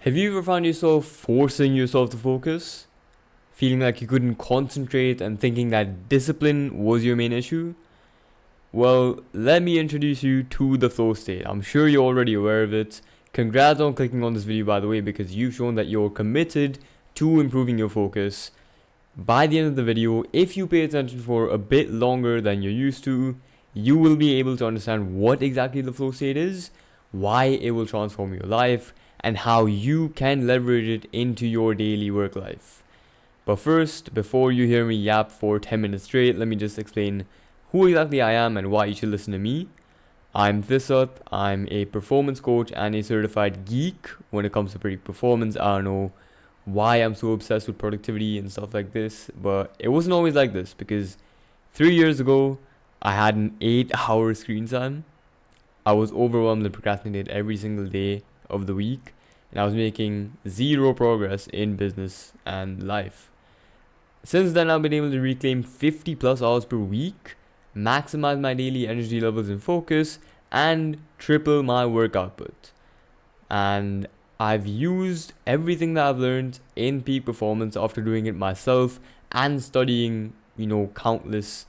Have you ever found yourself forcing yourself to focus? Feeling like you couldn't concentrate and thinking that discipline was your main issue? Well, let me introduce you to the flow state. I'm sure you're already aware of it. Congrats on clicking on this video, by the way, because you've shown that you're committed to improving your focus. By the end of the video, if you pay attention for a bit longer than you're used to, you will be able to understand what exactly the flow state is, why it will transform your life, and how you can leverage it into your daily work life. But first, before you hear me yap for 10 minutes straight, let me just explain who exactly I am and why you should listen to me. I'm Visat. I'm a performance coach and a certified geek when it comes to peak performance. I don't know why I'm so obsessed with productivity and stuff like this, but it wasn't always like this because 3 years ago, I had an 8-hour screen time. I was overwhelmed and procrastinated every single day of the week, and I was making zero progress in business and life. Since then, I've been able to reclaim 50 plus hours per week, maximize my daily energy levels and focus, and triple my work output. And I've used everything that I've learned in peak performance after doing it myself and studying, countless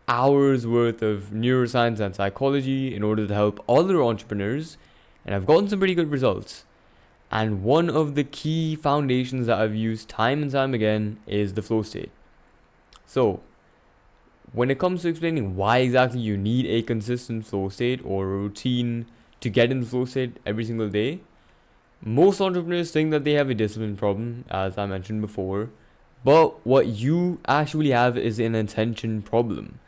hours worth of neuroscience and psychology in order to help other entrepreneurs, and I've gotten some pretty good results. And one of the key foundations that I've used time and time again is the flow state. So, when it comes to explaining why exactly you need a consistent flow state or a routine to get in the flow state every single day, most entrepreneurs think that they have a discipline problem, as I mentioned before, but what you actually have is an attention problem.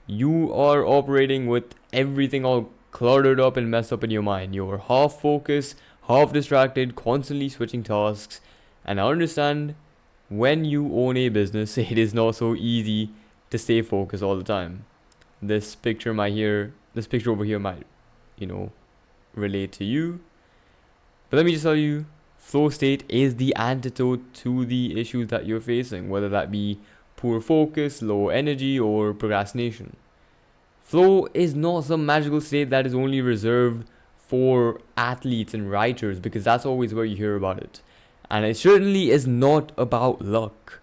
You are operating with everything all cluttered up and messed up in your mind. You're half focused, half distracted, constantly switching tasks. And I understand when you own a business, it is not so easy to stay focused all the time. This picture over here might, relate to you. But let me just tell you, flow state is the antidote to the issues that you're facing, whether that be poor focus, low energy, or procrastination. Flow is not some magical state that is only reserved for athletes and writers, because that's always where you hear about it. And it certainly is not about luck.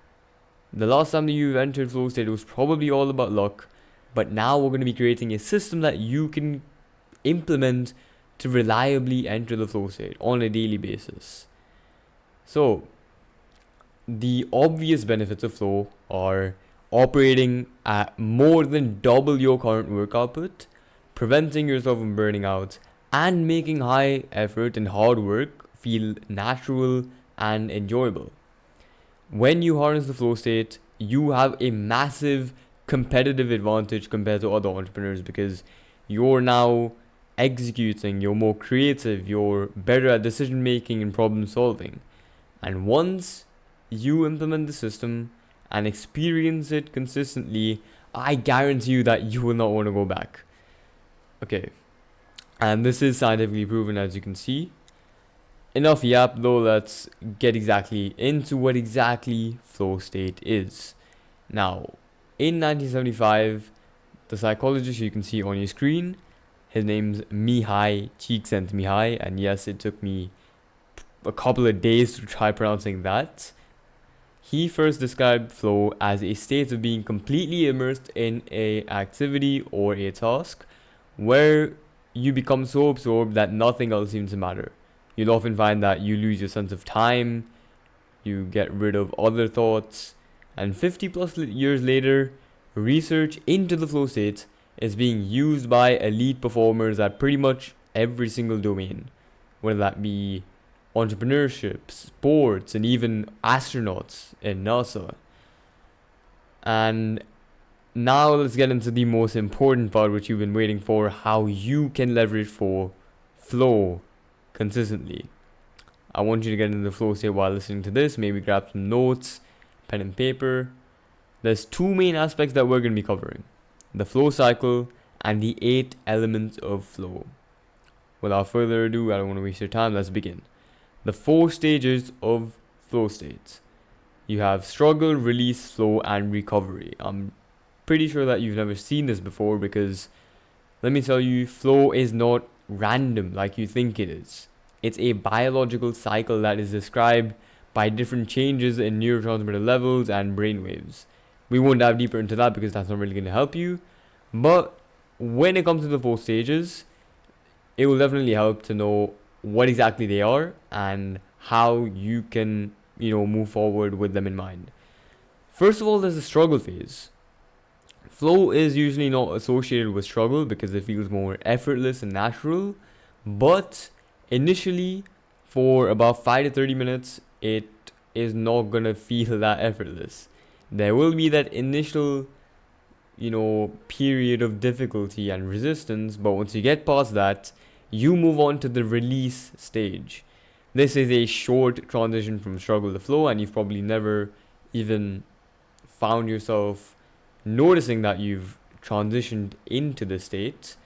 The last time that you entered flow state, it was probably all about luck. But now we're going to be creating a system that you can implement to reliably enter the flow state on a daily basis. So, the obvious benefits of flow are operating at more than double your current work output, preventing yourself from burning out, and making high effort and hard work feel natural and enjoyable. When you harness the flow state, you have a massive competitive advantage compared to other entrepreneurs because you're now executing, you're more creative, you're better at decision making and problem solving. And once you implement the system and experience it consistently, I guarantee you that you will not want to go back. Okay, and this is scientifically proven, as you can see. Enough yap though, let's get exactly into what exactly flow state is. Now, in 1975, the psychologist you can see on your screen, his name's Mihaly Csikszentmihalyi, and yes, it took me a couple of days to try pronouncing that. He first described flow as a state of being completely immersed in an activity or a task where you become so absorbed that nothing else seems to matter. You'll often find that you lose your sense of time, you get rid of other thoughts, and 50 plus years later, research into the flow state is being used by elite performers at pretty much every single domain, whether that be entrepreneurship, sports, and even astronauts in NASA. And now let's get into the most important part, which you've been waiting for: how you can leverage for flow consistently. I want you to get into the flow state while listening to this. Maybe grab some notes, pen and paper. There's two main aspects that we're going to be covering: the flow cycle and the 8 elements of flow. Without further ado, I don't want to waste your time. Let's begin. The 4 stages of flow states. You have struggle, release, flow, and recovery. I'm pretty sure that you've never seen this before because let me tell you, flow is not random like you think it is. It's a biological cycle that is described by different changes in neurotransmitter levels and brain waves. We won't dive deeper into that because that's not really going to help you. But when it comes to the 4 stages, it will definitely help to know what exactly they are and how you can, move forward with them in mind. First of all, there's the struggle phase. Flow is usually not associated with struggle because it feels more effortless and natural, but initially, for about 5 to 30 minutes, it is not gonna feel that effortless. There will be that initial, period of difficulty and resistance, but once you get past that, you move on to the release stage. This is a short transition from struggle to flow, and you've probably never even found yourself noticing that you've transitioned into the state.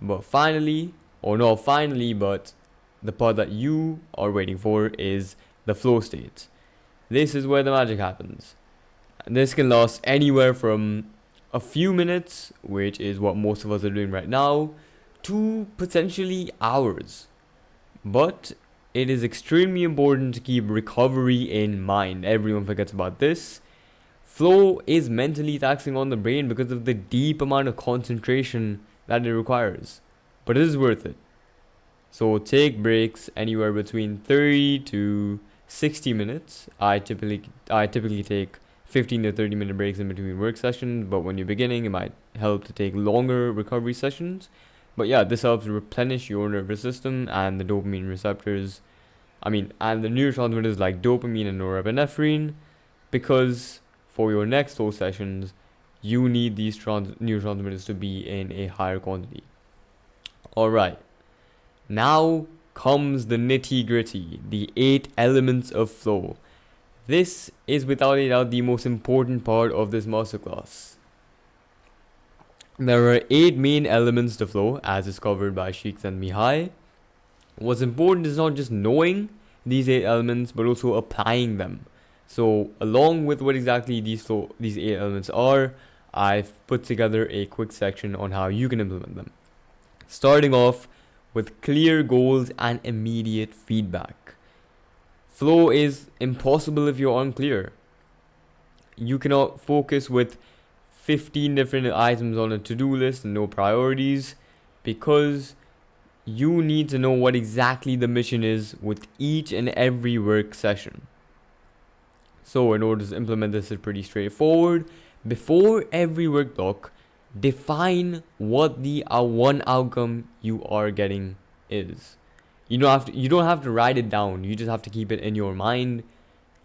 But finally, or not finally, but the part that you are waiting for is the flow state. This is where the magic happens. And this can last anywhere from a few minutes, which is what most of us are doing right now, to potentially hours. But it is extremely important to keep recovery in mind. Everyone forgets about this. Flow is mentally taxing on the brain because of the deep amount of concentration that it requires. But it is worth it. So take breaks anywhere between 30 to 60 minutes. I typically take 15 to 30 minute breaks in between work sessions, but when you're beginning, it might help to take longer recovery sessions. But yeah, this helps replenish your nervous system and the dopamine receptors. And the neurotransmitters like dopamine and norepinephrine, because for your next flow sessions, you need these neurotransmitters to be in a higher quantity. Alright, now comes the nitty gritty, the 8 elements of flow. This is without a doubt the most important part of this masterclass. There are 8 main elements to flow, as discovered by Csikszentmihalyi. What's important is not just knowing these 8 elements, but also applying them. So, along with what exactly these 8 elements are, I've put together a quick section on how you can implement them. Starting off with clear goals and immediate feedback. Flow is impossible if you're unclear. You cannot focus with 15 different items on a to-do list and no priorities, because you need to know what exactly the mission is with each and every work session. So in order to implement this, it's pretty straightforward. Before every work block, define what the one outcome you are getting is. You don't have to write it down. You just have to keep it in your mind,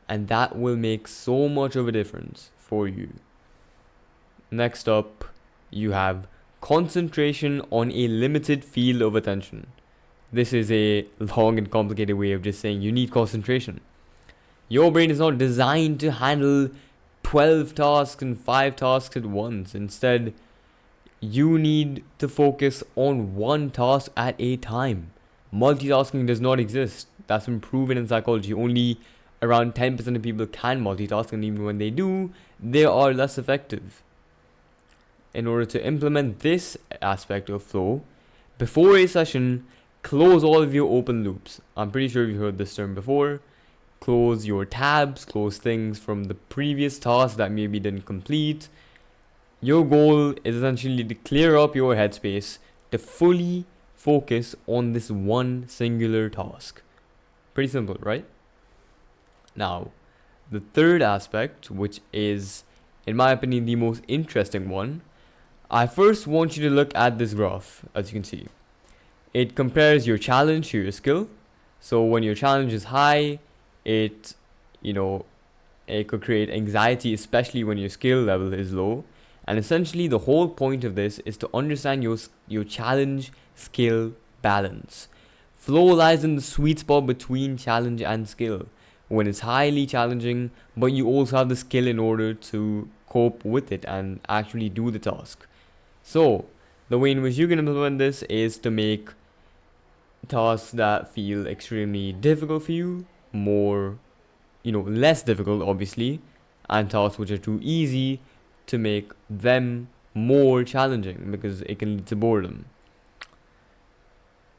and that will make so much of a difference for you. Next up, you have concentration on a limited field of attention. This is a long and complicated way of just saying you need concentration. Your brain is not designed to handle 12 tasks and 5 tasks at once. Instead, you need to focus on one task at a time. Multitasking does not exist. That's been proven in psychology. Only around 10% of people can multitask, and even when they do, they are less effective. In order to implement this aspect of flow, before a session, close all of your open loops. I'm pretty sure you've heard this term before. Close your tabs, close things from the previous task that maybe didn't complete. Your goal is essentially to clear up your headspace to fully focus on this one singular task. Pretty simple, right? Now, the third aspect, which is, in my opinion, the most interesting one, I first want you to look at this graph, as you can see. It compares your challenge to your skill. So when your challenge is high, it could create anxiety, especially when your skill level is low. And essentially, the whole point of this is to understand your challenge skill balance. Flow lies in the sweet spot between challenge and skill, when it's highly challenging, but you also have the skill in order to cope with it and actually do the task. So, the way in which you can implement this is to make tasks that feel extremely difficult for you more, less difficult, obviously, and tasks which are too easy to make them more challenging, because it can lead to boredom.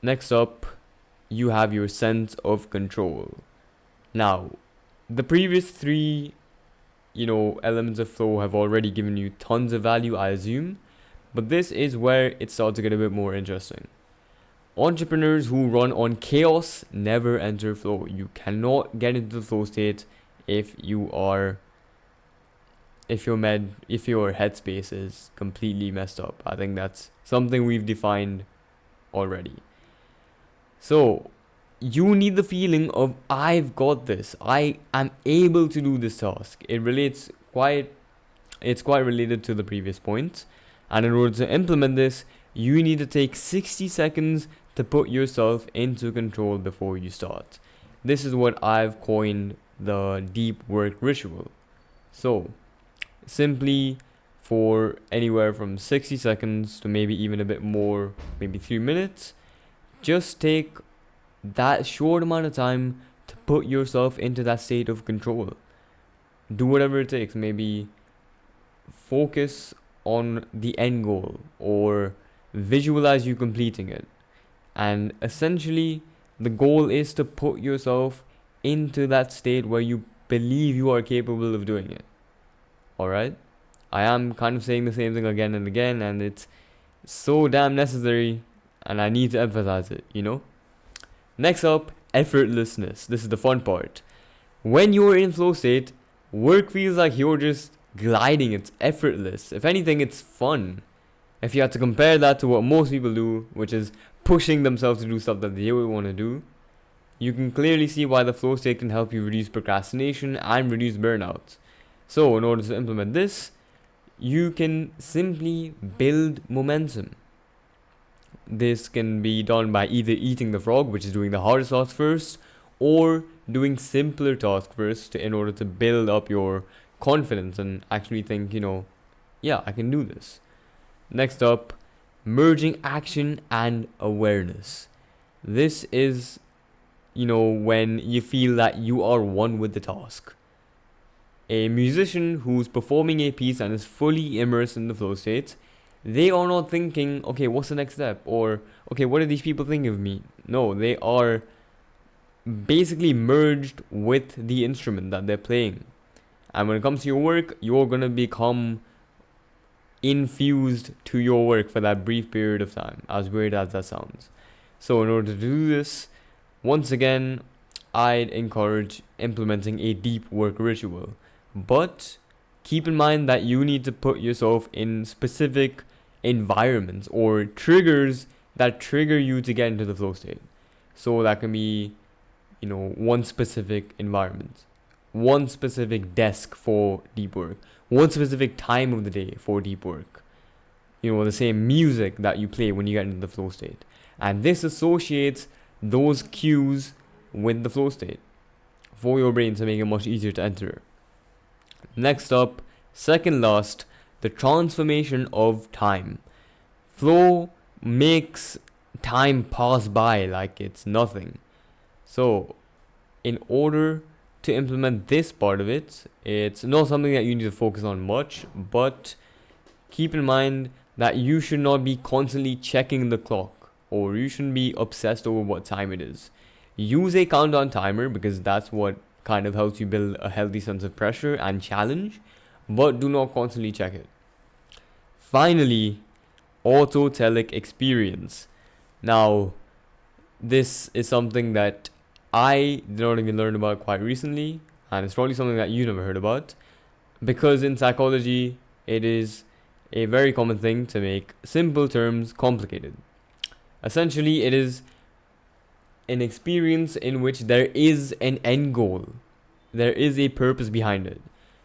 Next up, you have your sense of control. Now, the previous three, elements of flow have already given you tons of value, I assume, but this is where it starts to get a bit more interesting. Entrepreneurs who run on chaos never enter flow. You cannot get into the flow state if your headspace is completely messed up. I think that's something we've defined already. So you need the feeling of I've got this. I am able to do this task. It's quite related to the previous point. And in order to implement this, you need to take 60 seconds to put yourself into control before you start. This is what I've coined the deep work ritual. So, simply for anywhere from 60 seconds to maybe even a bit more, maybe 3 minutes, just take that short amount of time to put yourself into that state of control. Do whatever it takes. Maybe focus on the end goal or visualize you completing it. And essentially, the goal is to put yourself into that state where you believe you are capable of doing it. Alright? I am kind of saying the same thing again and again, and it's so damn necessary, and I need to emphasize it, Next up, effortlessness. This is the fun part. When you're in flow state, work feels like you're just gliding. It's effortless. If anything, it's fun. If you had to compare that to what most people do, which is pushing themselves to do stuff that they want to do, you can clearly see why the flow state can help you reduce procrastination and reduce burnout. So, in order to implement this, you can simply build momentum. This can be done by either eating the frog, which is doing the hardest tasks first, or doing simpler tasks first in order to build up your confidence and actually think, yeah, I can do this. Next up, merging action and awareness. This is, when you feel that you are one with the task. A musician who's performing a piece and is fully immersed in the flow state, they are not thinking, okay, what's the next step? Or, okay, what do these people think of me? No, they are basically merged with the instrument that they're playing. And when it comes to your work, you're going to become infused to your work for that brief period of time, as weird as that sounds. So in order to do this, once again, I'd encourage implementing a deep work ritual. But keep in mind that you need to put yourself in specific environments or triggers that trigger you to get into the flow state. So that can be, one specific environment, one specific desk for deep work, one specific time of the day for deep work. The same music that you play when you get into the flow state. And this associates those cues with the flow state for your brain to make it much easier to enter. Next up, second last, the transformation of time. Flow makes time pass by like it's nothing. So, in order to implement this part of it, it's not something that you need to focus on much, but keep in mind that you should not be constantly checking the clock, or you shouldn't be obsessed over what time it is. Use a countdown timer because that's what kind of helps you build a healthy sense of pressure and challenge, but do not constantly check it. Finally, autotelic experience. Now, this is something that I did not even learn about quite recently, and it's probably something that you never heard about, because in psychology, it is a very common thing to make simple terms complicated. Essentially, it is an experience in which there is an end goal. There is a purpose behind it.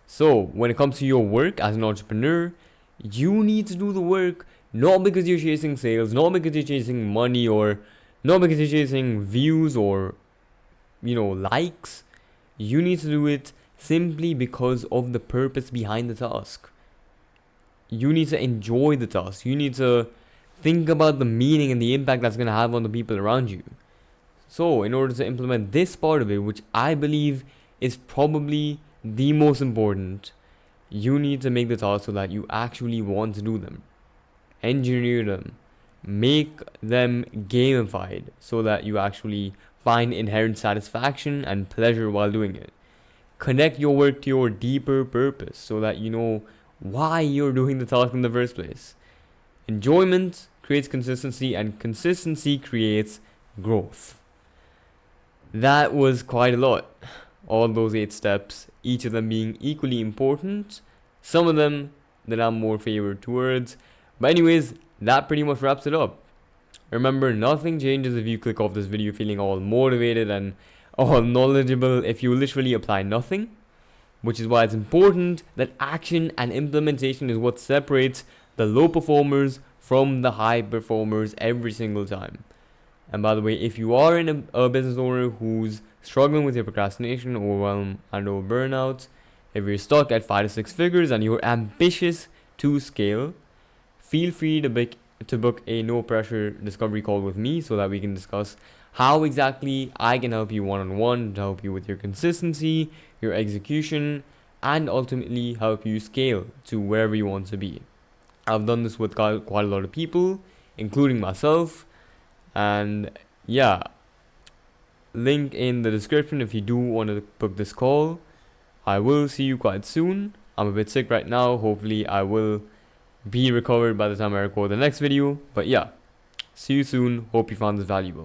So, when it comes to your work as an entrepreneur, you need to do the work not because you're chasing sales, not because you're chasing money, or not because you're chasing views or, likes. You need to do it simply because of the purpose behind the task. You need to enjoy the task. You need to think about the meaning and the impact that's going to have on the people around you. So, in order to implement this part of it, which I believe is probably the most important, you need to make the tasks so that you actually want to do them. Engineer them. Make them gamified so that you actually find inherent satisfaction and pleasure while doing it. Connect your work to your deeper purpose so that you know why you're doing the task in the first place. Enjoyment creates consistency, and consistency creates growth. That was quite a lot. All those 8 steps, each of them being equally important, some of them that I'm more favored towards. But, anyways, that pretty much wraps it up. Remember, nothing changes if you click off this video feeling all motivated and all knowledgeable if you literally apply nothing. Which is why it's important that action and implementation is what separates the low performers from the high performers every single time. And by the way, if you are a business owner who's struggling with your procrastination, overwhelm, and or burnout, if you're stuck at 5 to 6 figures and you're ambitious to scale, feel free to book a no pressure discovery call with me so that we can discuss how exactly I can help you one-on-one to help you with your consistency, your execution, and ultimately help you scale to wherever you want to be. I've done this with quite a lot of people, including myself. And yeah, link in the description if you do want to book this call. I will see you quite soon. I'm a bit sick right now. Hopefully I will be recovered by the time I record the next video. But yeah, see you soon. Hope you found this valuable.